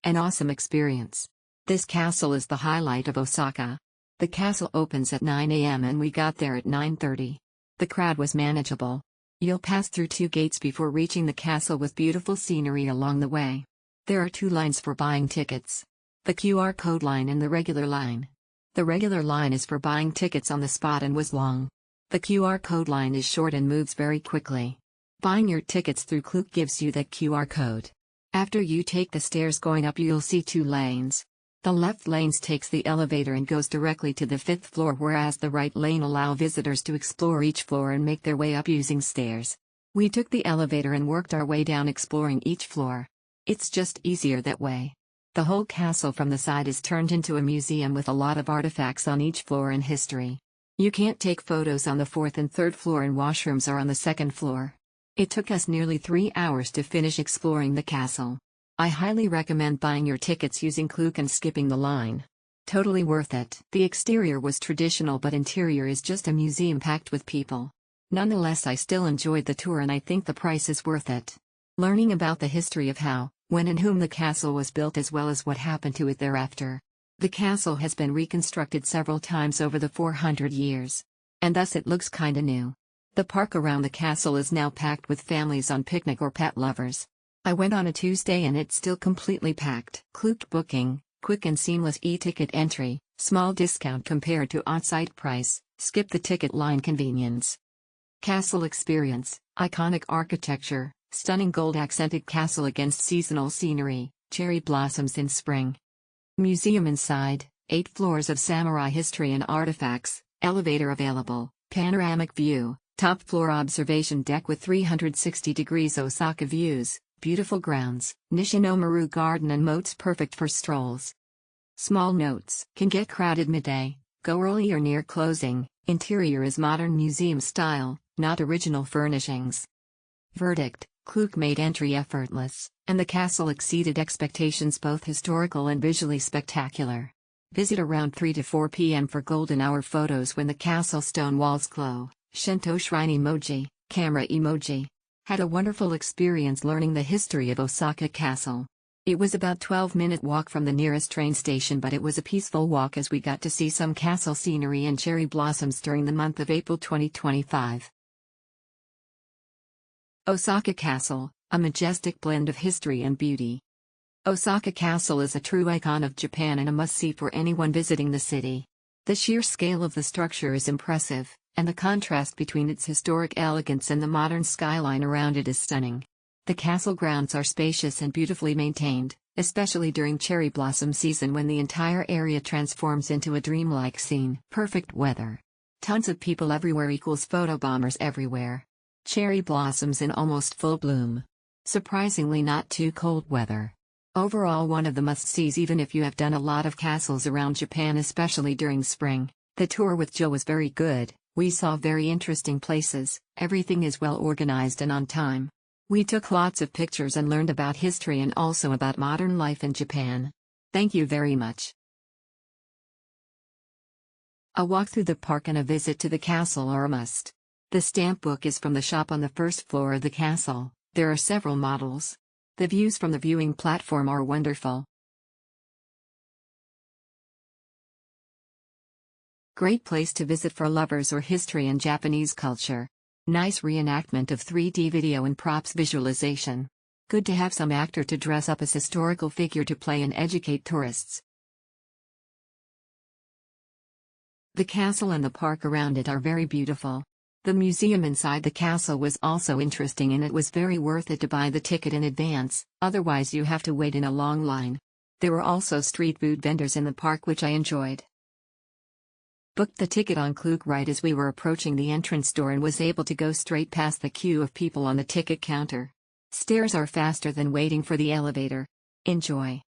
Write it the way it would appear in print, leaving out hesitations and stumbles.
An awesome experience. This castle is the highlight of Osaka. The castle opens at 9 a.m. and we got there at 9:30. The crowd was manageable. You'll pass through 2 gates before reaching the castle with beautiful scenery along the way. There are 2 lines for buying tickets. The QR code line and the regular line. The regular line is for buying tickets on the spot and was long. The QR code line is short and moves very quickly. Buying your tickets through Klook gives you that QR code. After you take the stairs going up, you'll see 2 lanes. The left lane takes the elevator and goes directly to the 5th floor, whereas the right lane allows visitors to explore each floor and make their way up using stairs. We took the elevator and worked our way down exploring each floor. It's just easier that way. The whole castle from the side is turned into a museum with a lot of artifacts on each floor and history. You can't take photos on the 4th and 3rd floor, and washrooms are on the 2nd floor. It took us nearly 3 hours to finish exploring the castle. I highly recommend buying your tickets using Klook and skipping the line. Totally worth it. The exterior was traditional, but interior is just a museum packed with people. Nonetheless, I still enjoyed the tour and I think the price is worth it. Learning about the history of how, when and whom the castle was built, as well as what happened to it thereafter. The castle has been reconstructed several times over the 400 years. And thus it looks kinda new. The park around the castle is now packed with families on picnic or pet lovers. I went on a Tuesday and it's still completely packed. Klook booking, quick and seamless e-ticket entry, small discount compared to on-site price, skip the ticket line convenience. Castle experience, iconic architecture, stunning gold-accented castle against seasonal scenery, cherry blossoms in spring. Museum inside, 8 floors of samurai history and artifacts, elevator available, panoramic view, top floor observation deck with 360 degrees Osaka views. Beautiful grounds, Nishinomaru Garden and moats perfect for strolls. Small notes: can get crowded midday, go early or near closing. Interior is modern museum style, not original furnishings. Verdict: Klook made entry effortless, and the castle exceeded expectations, both historical and visually spectacular. Visit around 3 to 4 p.m. for golden hour photos when the castle stone walls glow. Shinto shrine emoji, camera emoji. Had a wonderful experience learning the history of Osaka Castle. It was about 12-minute walk from the nearest train station, but it was a peaceful walk as we got to see some castle scenery and cherry blossoms during the month of April 2025. Osaka Castle, a majestic blend of history and beauty. Osaka Castle is a true icon of Japan and a must-see for anyone visiting the city. The sheer scale of the structure is impressive, and the contrast between its historic elegance and the modern skyline around it is stunning. The castle grounds are spacious and beautifully maintained, especially during cherry blossom season when the entire area transforms into a dreamlike scene. Perfect weather. Tons of people everywhere equals photobombers everywhere. Cherry blossoms in almost full bloom. Surprisingly not too cold weather. Overall one of the must-sees even if you have done a lot of castles around Japan, especially during spring. The tour with Joe was very good. We saw very interesting places, everything is well organized and on time. We took lots of pictures and learned about history and also about modern life in Japan. Thank you very much. A walk through the park and a visit to the castle are a must. The stamp book is from the shop on the 1st floor of the castle. There are several models. The views from the viewing platform are wonderful. Great place to visit for lovers or history and Japanese culture. Nice reenactment of 3D video and props visualization. Good to have some actor to dress up as historical figure to play and educate tourists. The castle and the park around it are very beautiful. The museum inside the castle was also interesting and it was very worth it to buy the ticket in advance, otherwise you have to wait in a long line. There were also street food vendors in the park which I enjoyed. Booked the ticket on Klook right as we were approaching the entrance door and was able to go straight past the queue of people on the ticket counter. Stairs are faster than waiting for the elevator. Enjoy.